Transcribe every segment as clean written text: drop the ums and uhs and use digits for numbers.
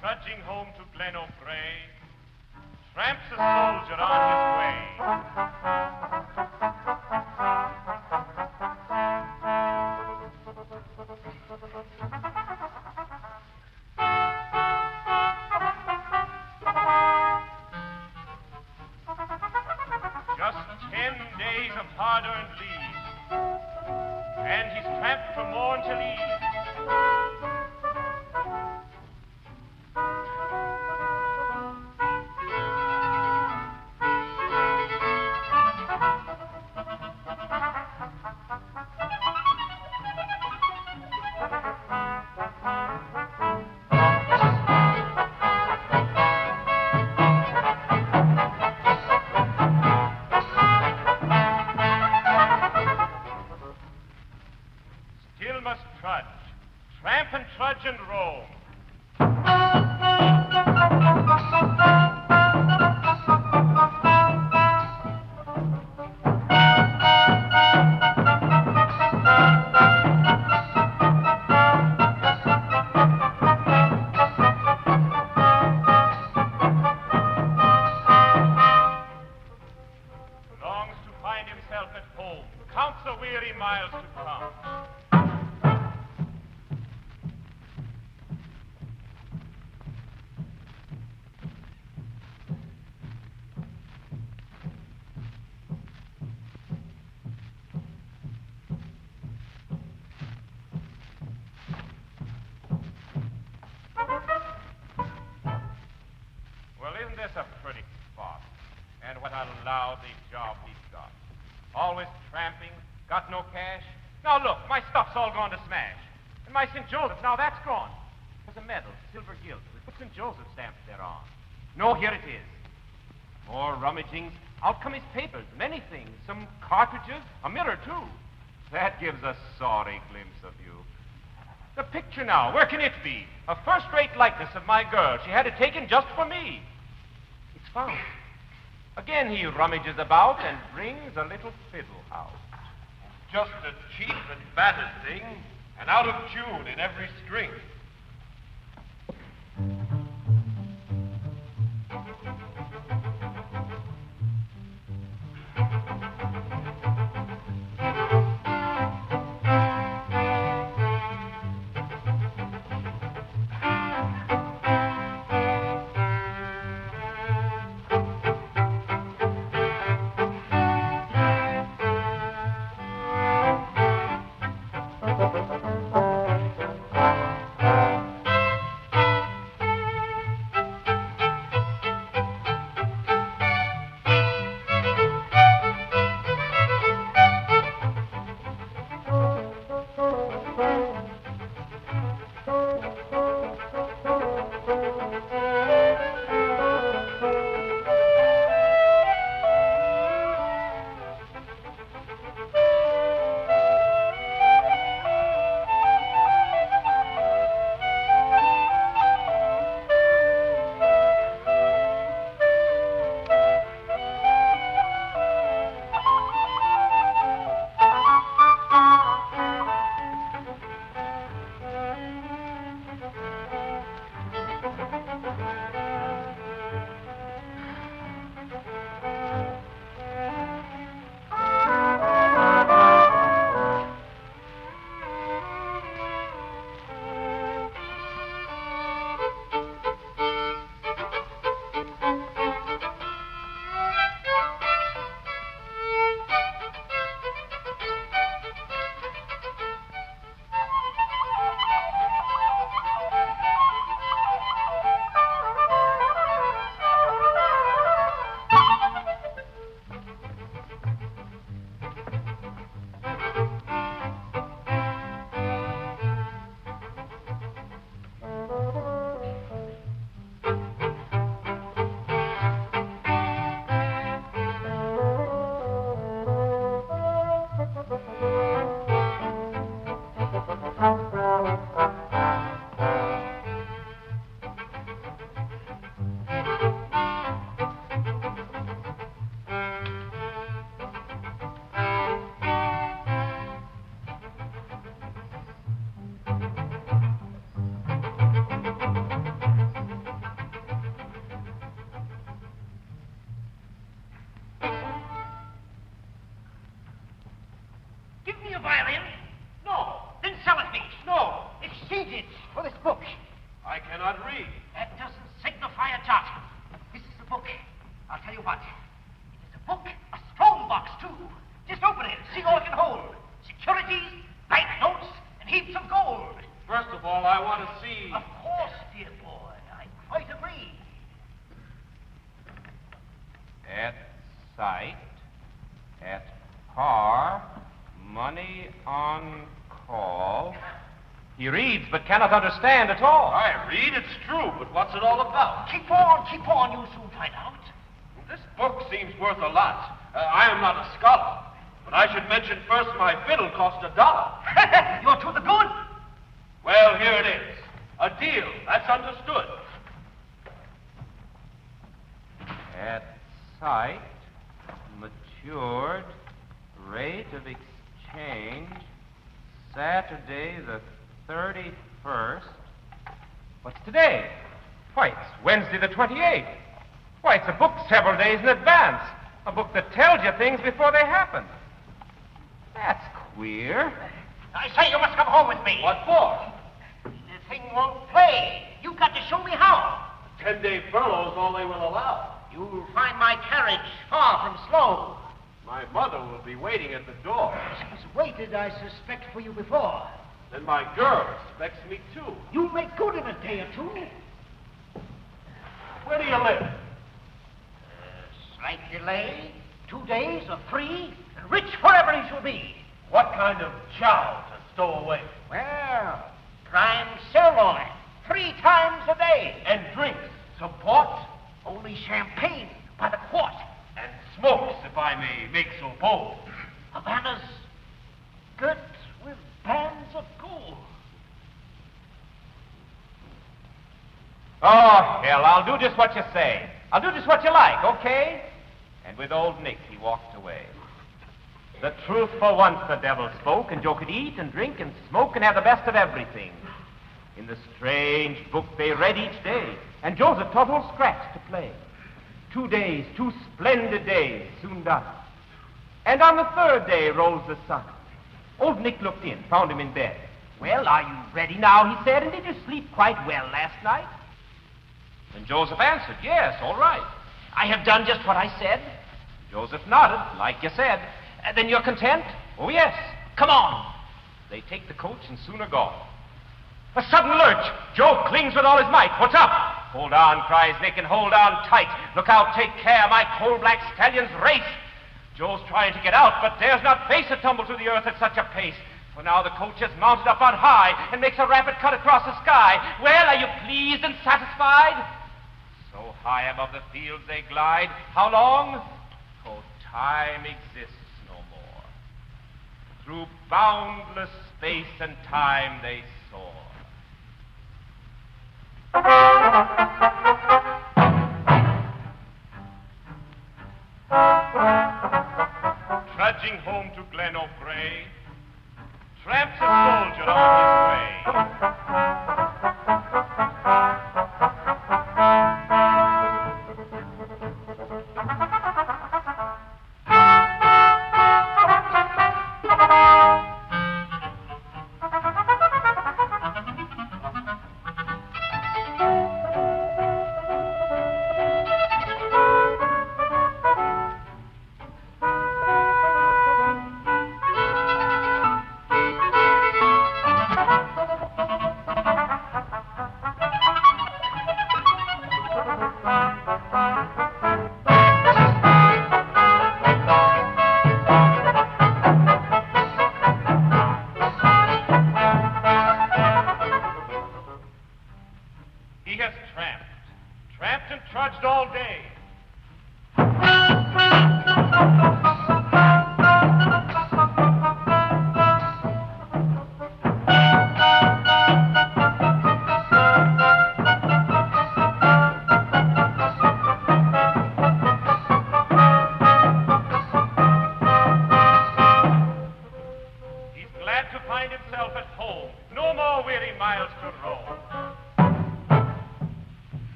Trudging home to Glen O'Bray, tramps a soldier on his way. Just 10 days of hard-earned leave, and he's tramped from morn till eve. Still must trudge, tramp and trudge and roam. Longs to find himself at home, counts the weary miles to come. Well, isn't this a pretty spot? And what a lousy job he's got. Always tramping, got no cash. Now look, my stuff's all gone to smash. And my St. Joseph, now that's gone. There's a medal, silver gilt, with St. Joseph stamped thereon. No, here it is. More rummagings. Out come his papers, many things. Some cartridges, a mirror, too. That gives a sorry glimpse of you. The picture now, where can it be? A first-rate likeness of my girl. She had it taken just for me. It's found. Again he rummages about and brings a little fiddle out. Just a cheap and battered thing, and out of tune in every string. the violin? No. Then sell it me. No. Exchange it for this book. I cannot read. That doesn't signify a jot. This is a book. I'll tell you what. It is a book, a strong box, too. Just open it, see all it can hold. Securities, banknotes, and heaps of gold. First of all, I want to see... Of course, dear boy. I quite agree. At sight, at par, money on call. He reads but cannot understand at all. I read, it's true, but what's it all about? Keep on, you'll soon find out. This book seems worth a lot. I am not a scholar, but I should mention first my fiddle cost $1. You're to the good. Well, here it is. A deal, that's understood. At sight, matured, rate of exchange, Saturday the 31st. What's today? Why, it's Wednesday the 28th. Why, it's a book several days in advance. A book that tells you things before they happen. That's queer. I say you must come home with me. What for? The thing won't play. You've got to show me how. 10-day furlough is all they will allow. You'll find my carriage far from slow. My mother will be waiting at the door. She's waited, I suspect, for you before. Then my girl expects me too. You'll make good in a day or two. Where do you live? Slight delay, 2 days or 3, and rich forever he shall be. What kind of chow to stow away? Well, prime sirloin, 3 times a day. And drinks? Some port? Only champagne by the quart. And smokes, if I may make so bold. Havanas girt with bands of gold. Oh, hell, I'll do just what you say. I'll do just what you like, okay? And with old Nick, he walked away. The truth for once the devil spoke, and Joe could eat and drink and smoke and have the best of everything. In the strange book they read each day, and Joseph taught old Scratch to play. 2 days, 2 splendid days, soon done. And on the 3rd day rose the sun. Old Nick looked in, found him in bed. Well, are you ready now, he said, and did you sleep quite well last night? And Joseph answered, yes, all right. I have done just what I said. Joseph nodded, like you said. Then you're content? Oh, yes. Come on. They take the coach and soon are gone. A sudden lurch. Joe clings with all his might. What's up? Hold on, cries Nick, and hold on tight. Look out, take care, my coal-black stallions race. Joe's trying to get out, but dares not face a tumble to the earth at such a pace. For now the coach is mounted up on high and makes a rapid cut across the sky. Well, are you pleased and satisfied? So high above the fields they glide. How long? Oh, time exists no more. Through boundless space and time they soar. Trudging home to Glen O'Bray, tramps a soldier on his way.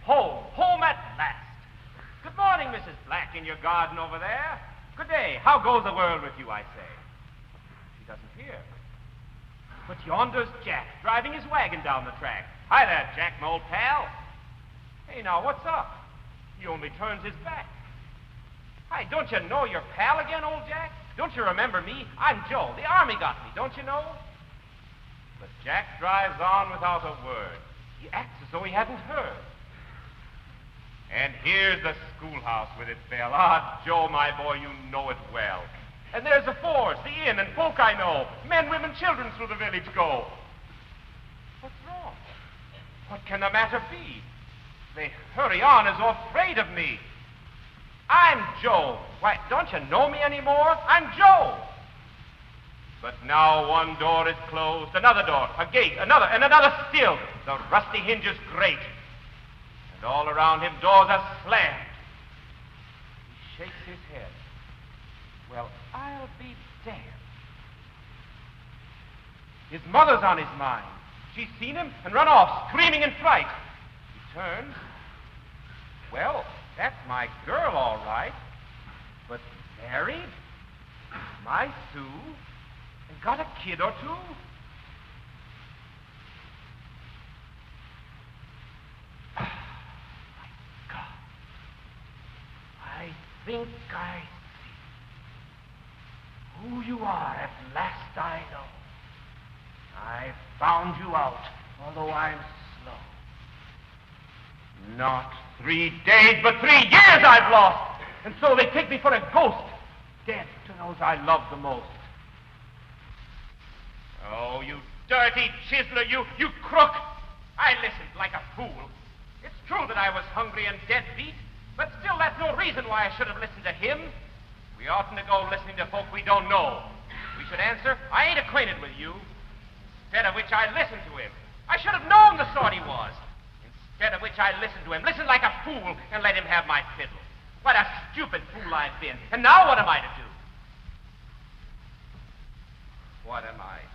Home at morning, Mrs. Black, in your garden over there. Good day. How goes the world with you, I say? She doesn't hear. But yonder's Jack, driving his wagon down the track. Hi there, Jack, my old pal. Hey, now, what's up? He only turns his back. Hi, don't you know your pal again, old Jack? Don't you remember me? I'm Joe. The Army got me, don't you know? But Jack drives on without a word. He acts as though he hadn't heard. And here's the schoolhouse with its bell. Ah, Joe, my boy, you know it well. And there's the forge, the inn, and folk I know. Men, women, children through the village go. What's wrong? What can the matter be? They hurry on as though afraid of me. I'm Joe. Why, don't you know me anymore? I'm Joe. But now one door is closed, another door, a gate, another, and another still. The rusty hinges grate. And all around him doors are slammed. He shakes his head. Well, I'll be damned. His mother's on his mind. She's seen him and run off, screaming in fright. He turns. Well, that's my girl, all right. But married? My Sue? And got a kid or two? My God. I think I see who you are at last. I know. I found you out, although I'm slow. Not 3 days, but 3 years I've lost. And so they take me for a ghost, dead to those I love the most. Oh, you dirty chiseler, you crook. I listened like a fool. It's true that I was hungry and dead beat, but still that's no reason why I should have listened to him. We oughtn't to go listening to folk we don't know. We should answer, I ain't acquainted with you. Instead of which I listened to him. I should have known the sort he was. Instead of which I listened to him, listened like a fool, and let him have my fiddle. What a stupid fool I've been. And now what am I to do? What am I to do?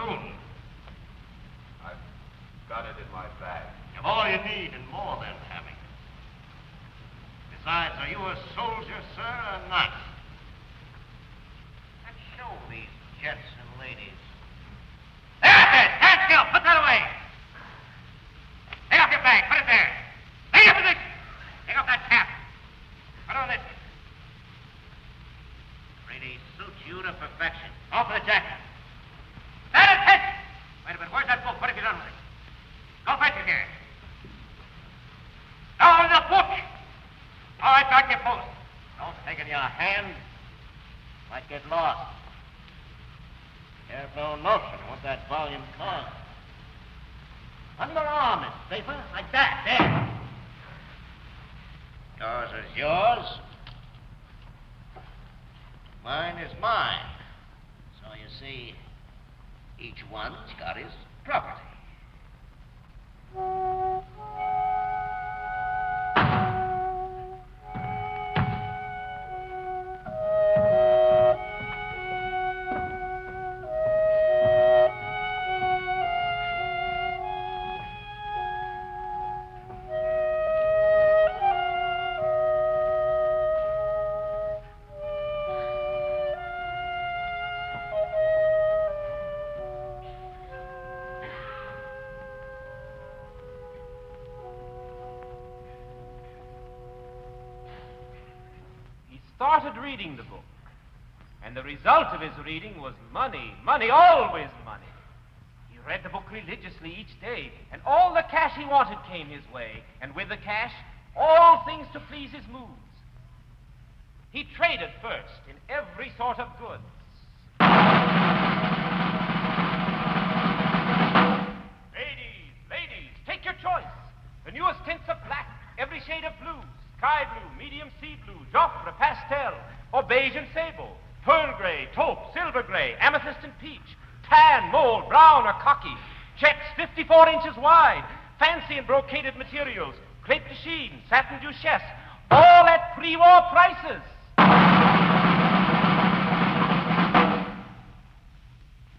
soon. I've got it in my bag. You have all you need and more than having it. Besides, are you a soldier, sir, or not? Let's show these gents and ladies. There it is! Stand still! Put that away! Take off your bag. Put it there. Take your position. Take off that cap. Put on this. Really suits you to perfection. Off with the jacket. Stand attention! Wait a minute. Where's that book? What have you done with it? Go fetch it here. Down the book! All right, back to your post. Don't take it in your hand. Might get lost. You have no notion what that volume costs. Underarm it, paper, like that, there. Yours is yours. Mine is mine. So you see, each one's got his property. Started reading the book, and the result of his reading was money, money, always money. He read the book religiously each day, and all the cash he wanted came his way, and with the cash, all things to please his moods. He traded first in every sort of goods. Ladies, take your choice. The newest tints of black, every shade of blues. Sky blue, medium sea blue, Joffre, pastel, or beige and sable, pearl gray, taupe, silver gray, amethyst and peach, tan, mold, brown, or cocky, checks 54 inches wide, fancy and brocaded materials, crepe de chine, satin duchesse, all at pre-war prices.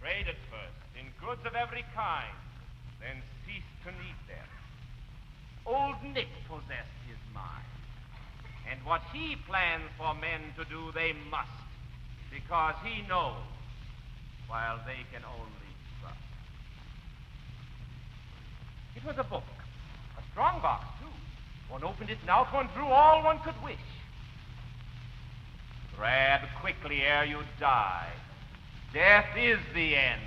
Traded first in goods of every kind, then ceased to need them. Old Nick possessed his mind. And what he plans for men to do, they must, because he knows, while they can only trust. It was a book, a strong box, too. One opened it out, one drew all one could wish. Grab quickly ere you die. Death is the end.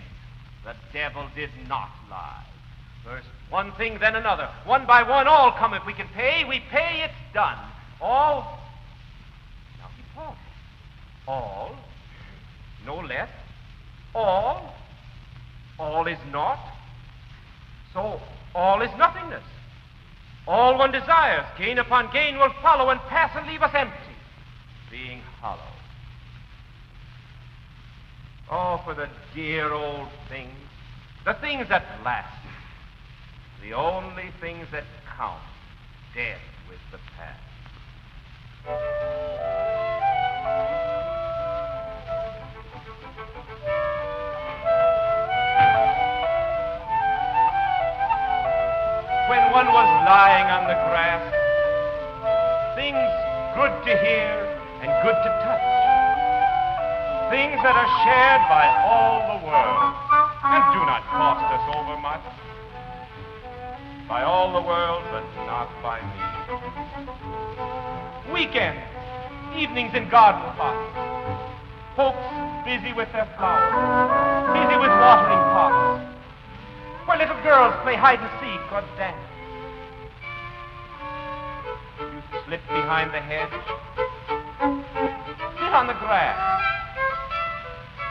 The devil did not lie. First one thing, then another. One by one, all come. If we can pay, we pay, it's done. All, now he paused. All, no less. All is naught. So all is nothingness. All one desires, gain upon gain will follow and pass and leave us empty, being hollow. Oh, for the dear old things, the things that last, the only things that count, dead with the past. When one was lying on the grass, things good to hear and good to touch, things that are shared by all the world and do not cost us overmuch, by all the world but not by me. Weekends, evenings in garden plots, folks busy with their flowers, busy with watering pots, where little girls play hide and seek or dance. You slip behind the hedge, sit on the grass.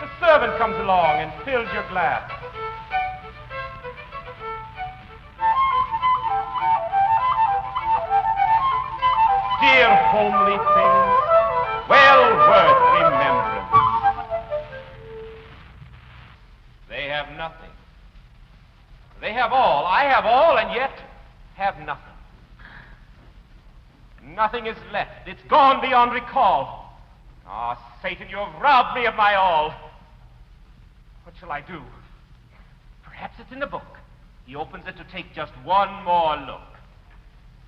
The servant comes along and fills your glass. Dear homely things, well worth remembrance. They have nothing. They have all. I have all, and yet have nothing. Nothing is left. It's gone beyond recall. Ah, Satan, you have robbed me of my all. What shall I do? it's in the book. He opens it to take just one more look.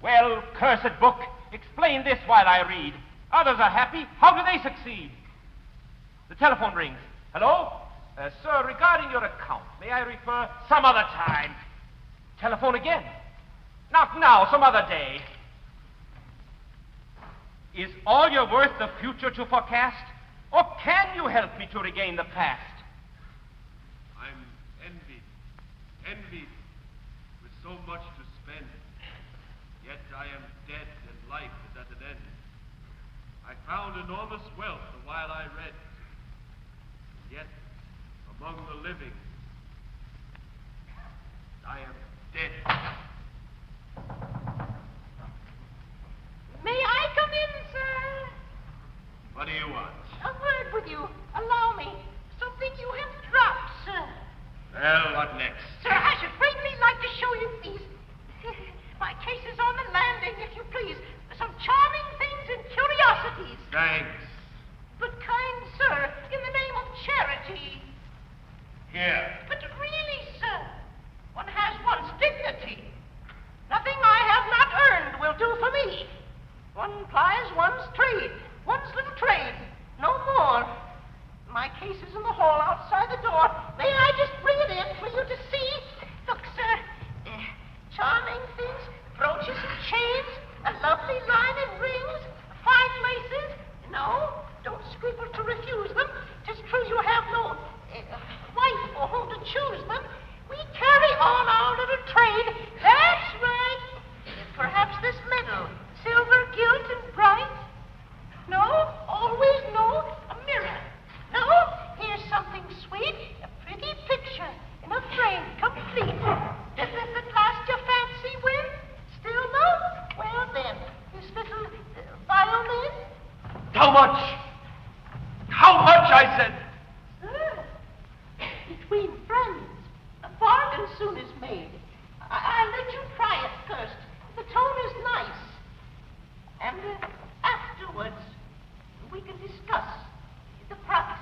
Well, cursed book, explain this while I read. Others are happy. How do they succeed? The telephone rings. Hello? Sir, regarding your account, may I refer some other time? Telephone again. Not now, some other day. Is all your worth the future to forecast? Or can you help me to regain the past? I'm envied with so much to spend. Yet I am dead and life is at an end. I found enormous wealth the while I read. Yet among the living, I am dead. May I come in, sir? What do you want? A word with you. Allow me. Something you have dropped, sir. Well, what next? Sir, I should greatly like to show you these. My case is on the landing, if you please. Some charming things and curiosities. Thanks. But kind sir, in the name of charity. Here. But really, sir, one has one's dignity. Nothing I have not earned will do for me. One plies one's trade, one's little trade, no more. My case is in the hall outside the door. May I just bring it in for you to see? Look, sir, charming things, brooches and chains, a lovely line and rings, fine laces. No, don't scruple to refuse them. 'Tis true you have no wife for whom to choose them. We carry on our little trade. That's right. Perhaps this medal, silver gilt and bright. No, always no, a mirror. No, here's something sweet, a pretty picture in a frame, complete. Does this at last your fancy win? Still no? Well then, this little violin? How much? How much, I said? Sir, between friends, a bargain soon is made. I'll let you try it first. The tone is nice. And afterwards, we can discuss the price.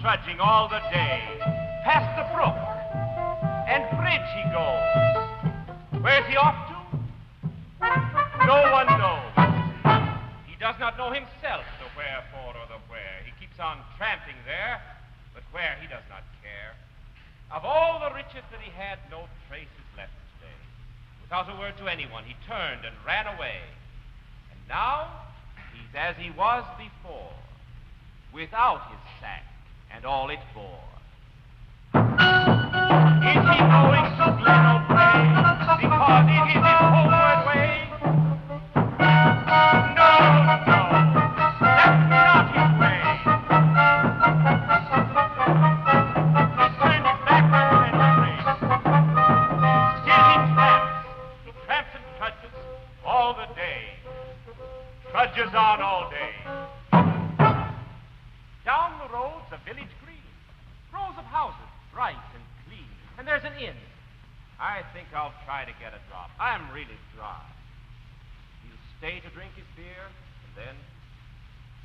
Trudging all the day, past the brook, and bridge he goes. Where's he off to? No one knows. He does not know himself the wherefore or the where. He keeps on tramping there, but where he does not care. Of all the riches that he had, no trace is left today. Without a word to anyone, he turned and ran away. And now, he's as he was before, without his sack and all it bore. Is he going to Glen O'Bray because it is his homeward way? No, that's not his way. He turns backwards and straight. Still he tramps and trudges all the day. Trudges on all day. shall try to get a drop. I'm really dry. He'll stay to drink his beer, and then...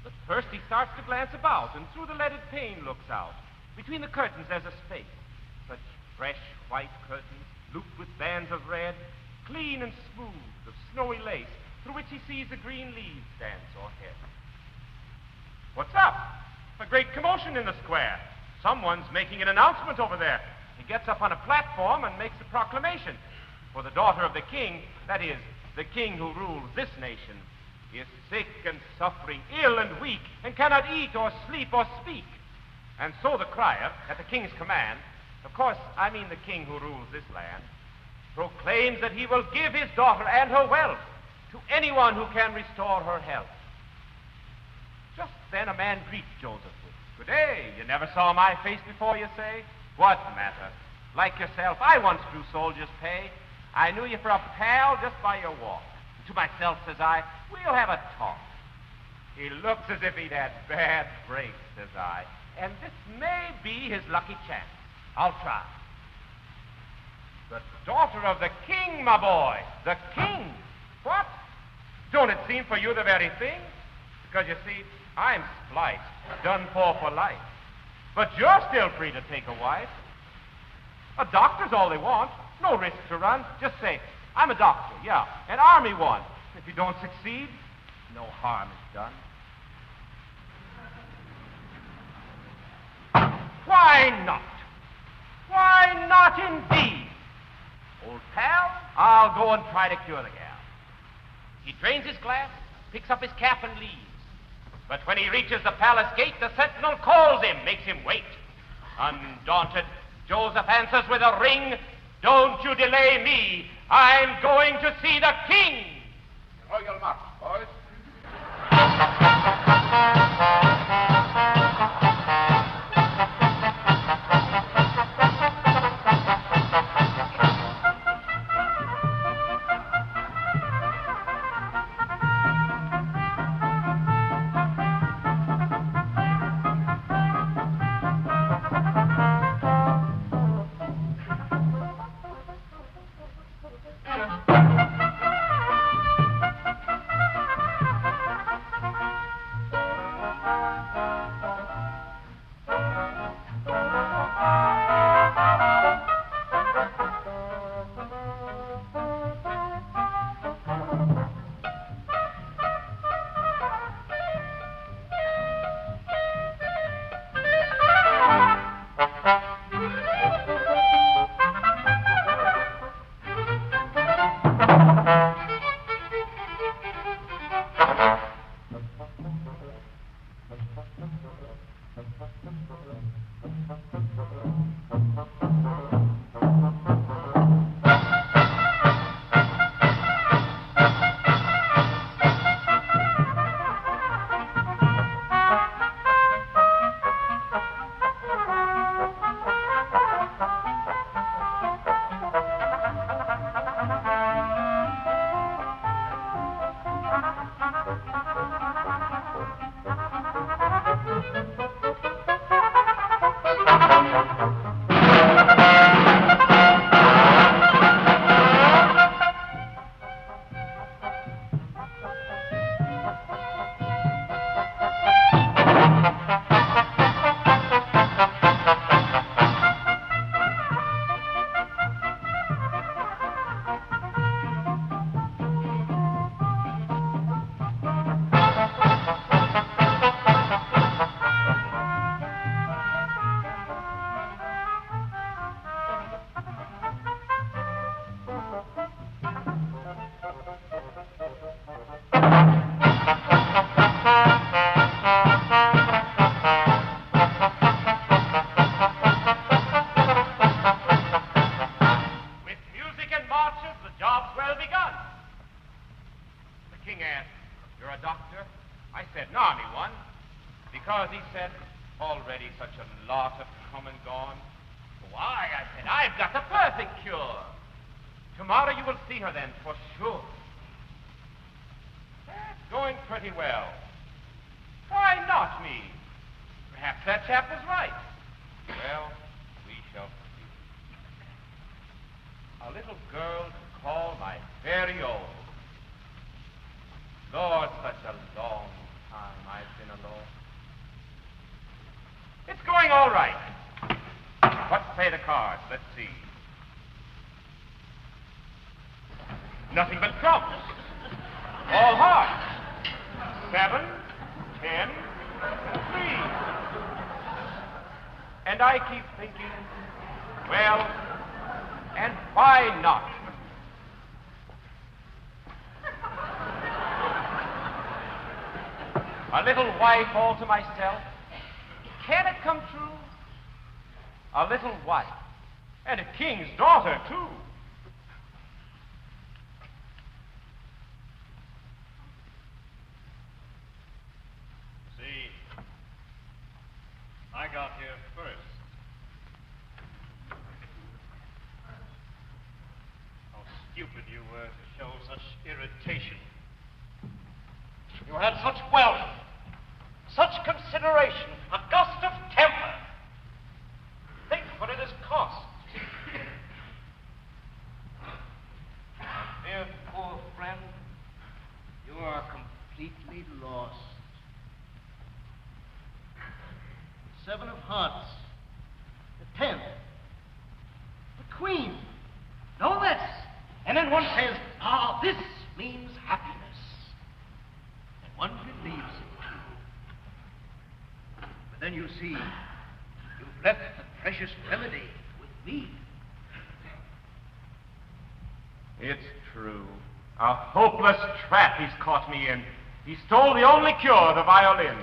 But first he starts to glance about, and through the leaded pane looks out. Between the curtains there's a space. Such fresh white curtains, looped with bands of red, clean and smooth, of snowy lace, through which he sees the green leaves dance o'erhead. What's up? A great commotion in the square. Someone's making an announcement over there. He gets up on a platform and makes a proclamation. For the daughter of the king, that is, the king who rules this nation, is sick and suffering, ill and weak, and cannot eat or sleep or speak. And so the crier, at the king's command, of course, I mean the king who rules this land, proclaims that he will give his daughter and her wealth to anyone who can restore her health. Just then a man greets Joseph with, "Good day, you never saw my face before, you say? What matter? Like yourself, I once drew soldier's pay. I knew you for a pal just by your walk. And to myself, says I, we'll have a talk." He looks as if he'd had bad breaks, says I, and this may be his lucky chance. I'll try. "The daughter of the king, my boy, the king. What? Don't it seem for you the very thing? Because, you see, I'm spliced, done for life. But you're still free to take a wife. A doctor's all they want. No risk to run. Just say, 'I'm a doctor, yeah, an army one.' If you don't succeed, no harm is done." Why not? Why not indeed? Old pal, I'll go and try to cure the gal. He drains his glass, picks up his cap and leaves. But when he reaches the palace gate, the sentinel calls him, makes him wait. Undaunted, Joseph answers with a ring, "Don't you delay me. I'm going to see the king." Royal march, boys. little girl to call my very own. Lord, such a long time I've been alone. It's going all right. What say the cards? Let's see. Nothing but trumps. All hearts. 7, 10, 3. And I keep thinking, well, and why not? A little wife all to myself. Can it come true? A little wife. And a king's daughter, too. See, I got here first. How stupid you were to show such irritation. You had such wealth, such consideration, a gust of temper. Think what it has cost. Dear poor friend, you are completely lost. 7 of hearts, the 10, the queen, no less. And then one says, ah, this means happiness. And one believes it too. But then you see, you've left the precious remedy with me. It's true. A hopeless trap he's caught me in. He stole the only cure, the violin,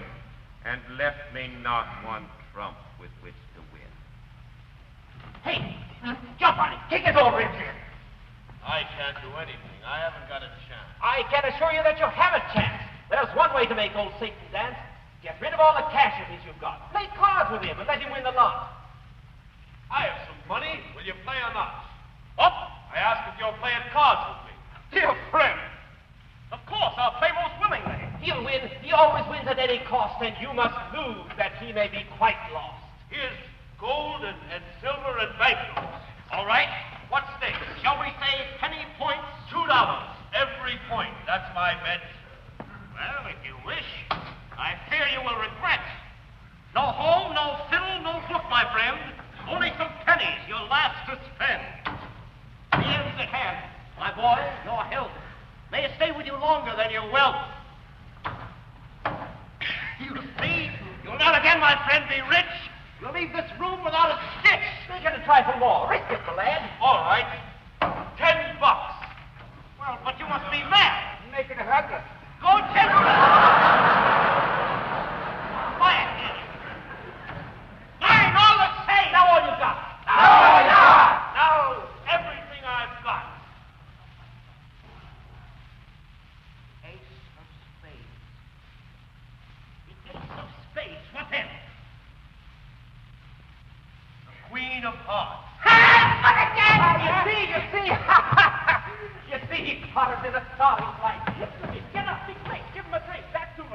and left me not one trump with which to win. Hey, jump on it. Kick his old ribs in. I can't do anything. I haven't got a chance. I can assure you that you have a chance. There's one way to make old Satan dance. Get rid of all the cash of his you've got. Play cards with him and let him win the lot. I have some money. Will you play or not? Up! I ask if you'll play at cards with me. Dear friend. Of course, I'll play most willingly. He'll win. He always wins at any cost, and you must lose that he may be quite lost. Here's gold and silver and banknotes. All right. What stakes? Shall we say penny points? $2. Every point. That's my bet. Well, if you wish, I fear you will regret. No home, no fiddle, no book, my friend. Only some pennies you'll last to spend. The end's at hand. My boy, your health may stay with you longer than your wealth. You see, you'll not again, my friend, be rich. You'll leave this room without a stitch. Make it a trifle more. Risk it, my lad. All right. $10. Well, but you must be mad. Make it 100. Go, gentlemen. Quiet, here. 9, all the same. Now all you got. Now, everything I've got. Ace of spades. The ace of spades. What then? The Queen of Hearts. But again! You see. You see, he caught us in a starting fight. Get up, be quick. Give him a drink. That's too much.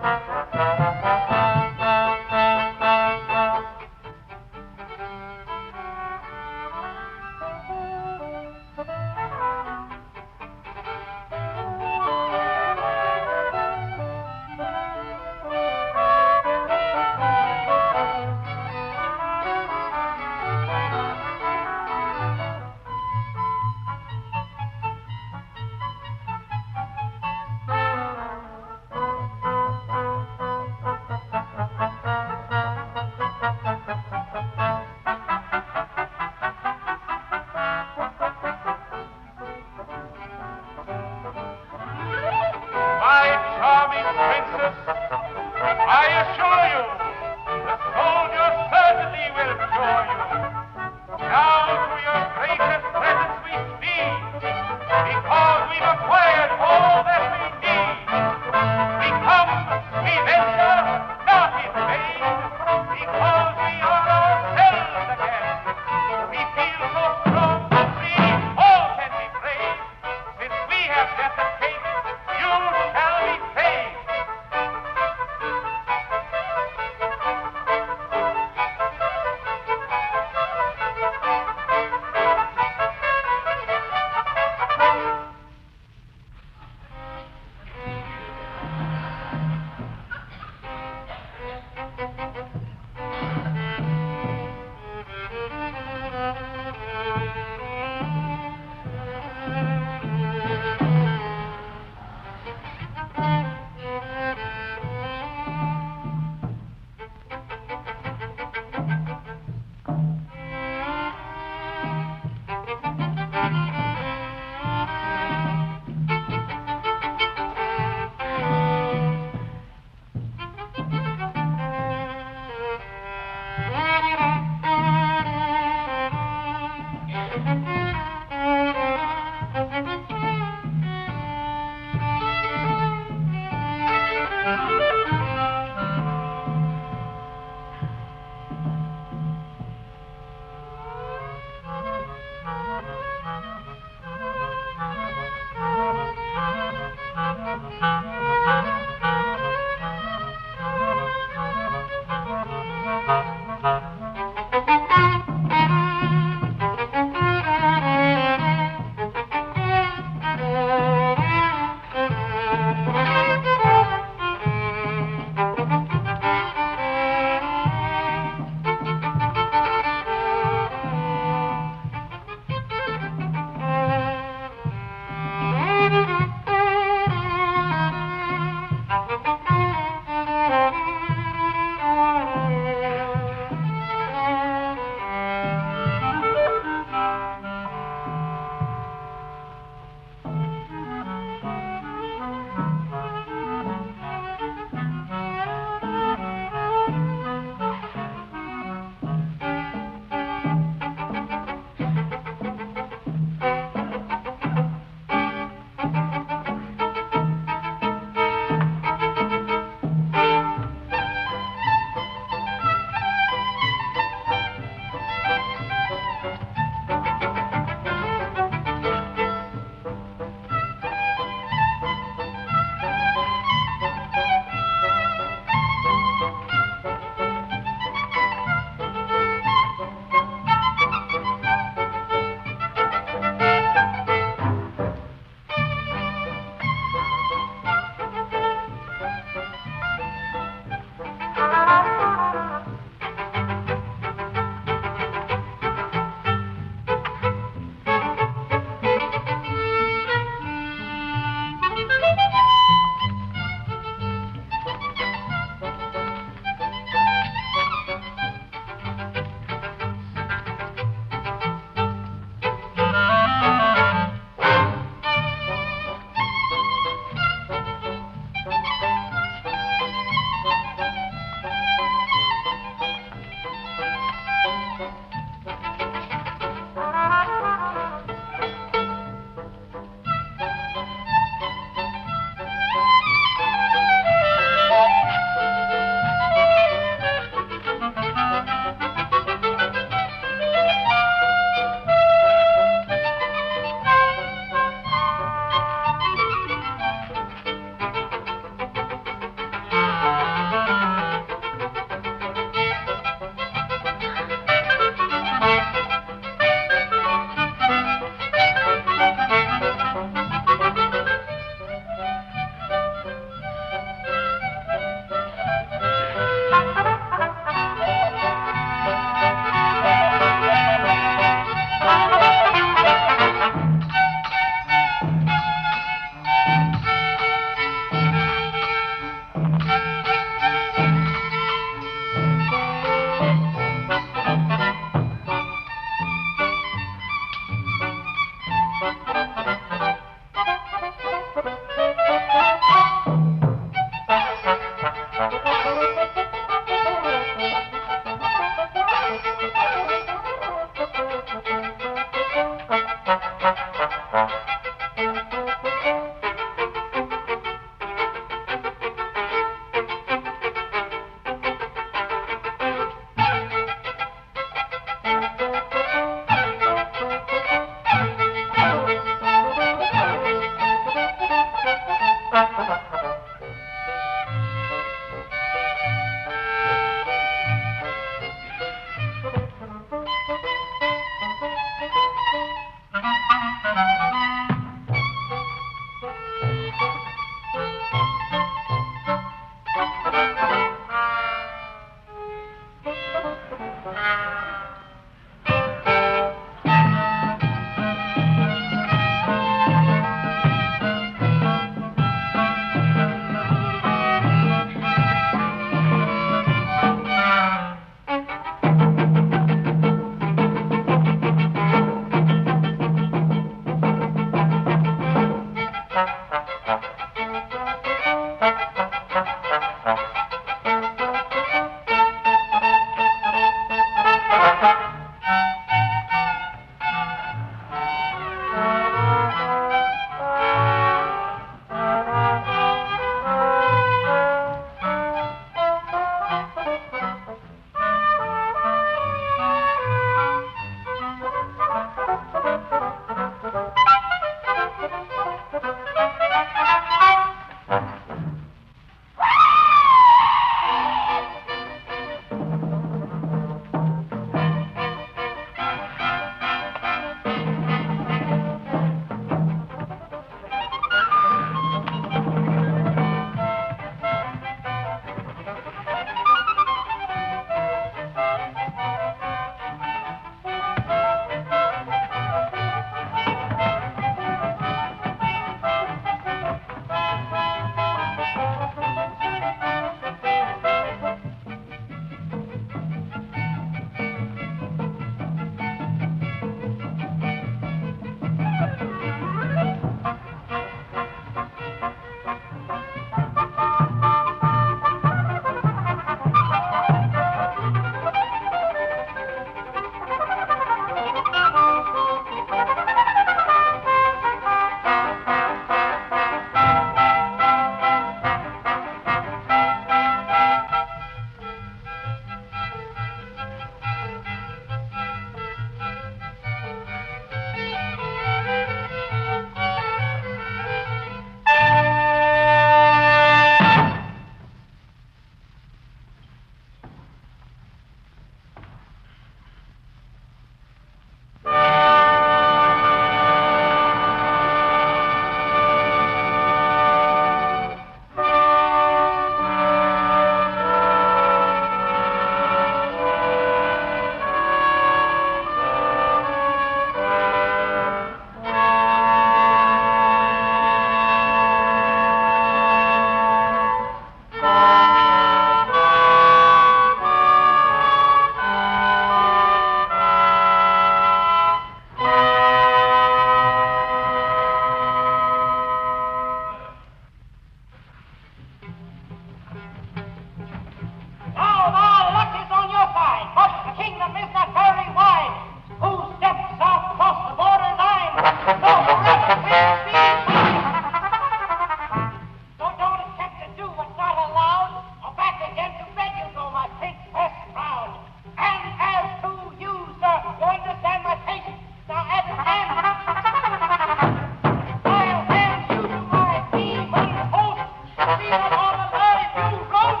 all alive, you goat!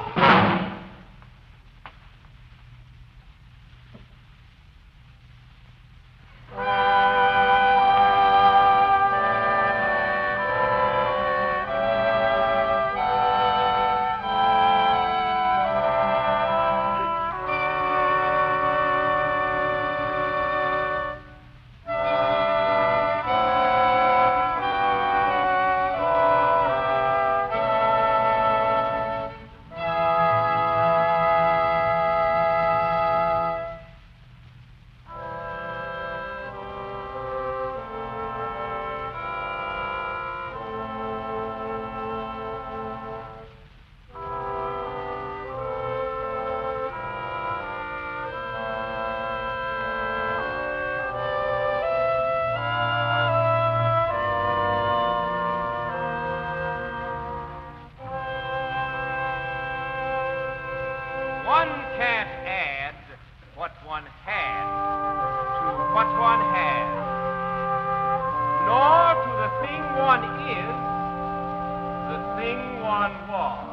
One can't add what one had to what one has, nor to the thing one is, the thing one was.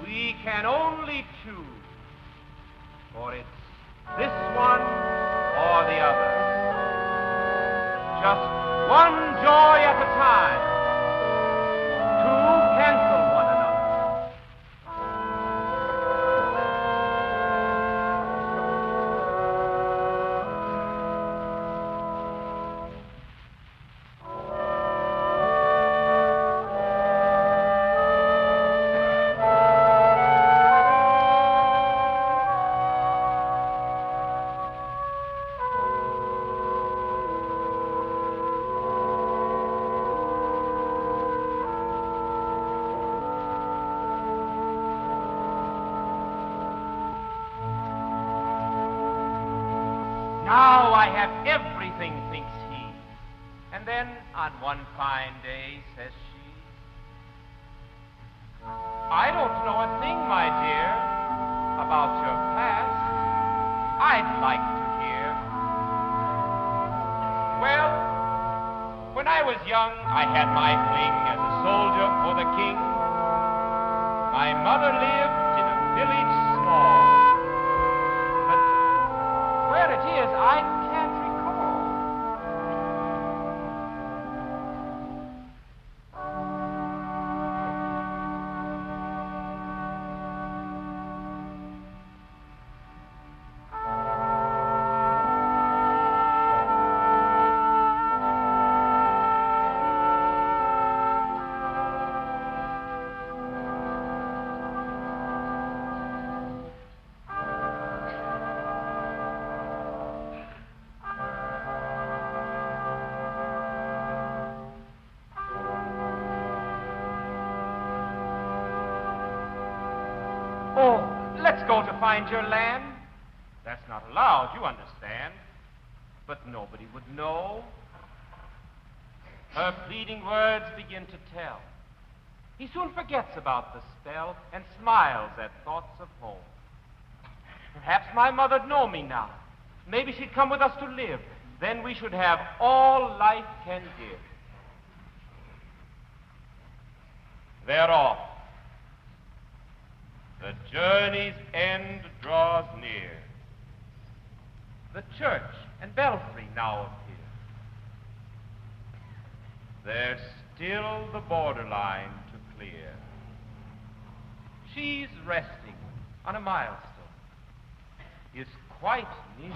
We can only choose, for it's this one or the other. Just one joy at a time. Two cancel one another. Now I have everything, thinks he. And then, on one fine day, says she, I don't know a thing, my dear, about your past. I'd like to hear. Well, when I was young, I had my fling as a soldier for the king. My mother lived in a village small. Where it is, I can't recall. Let's go to find your land. That's not allowed, you understand. But nobody would know. Her pleading words begin to tell. He soon forgets about the spell and smiles at thoughts of home. Perhaps my mother'd know me now. Maybe she'd come with us to live. Then we should have all life can give. They're off. The journey's end draws near. The church and belfry now appear. There's still the borderline to clear. She's resting on a milestone. Is quite near.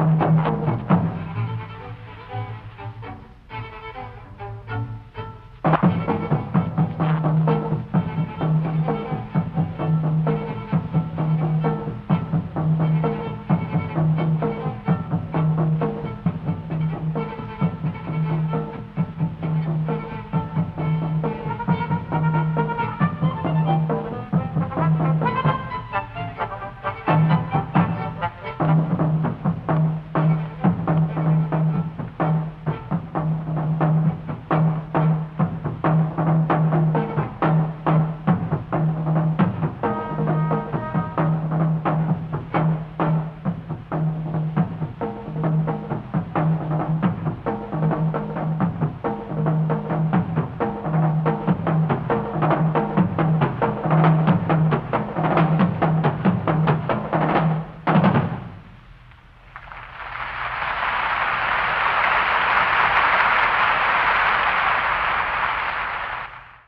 Thank you.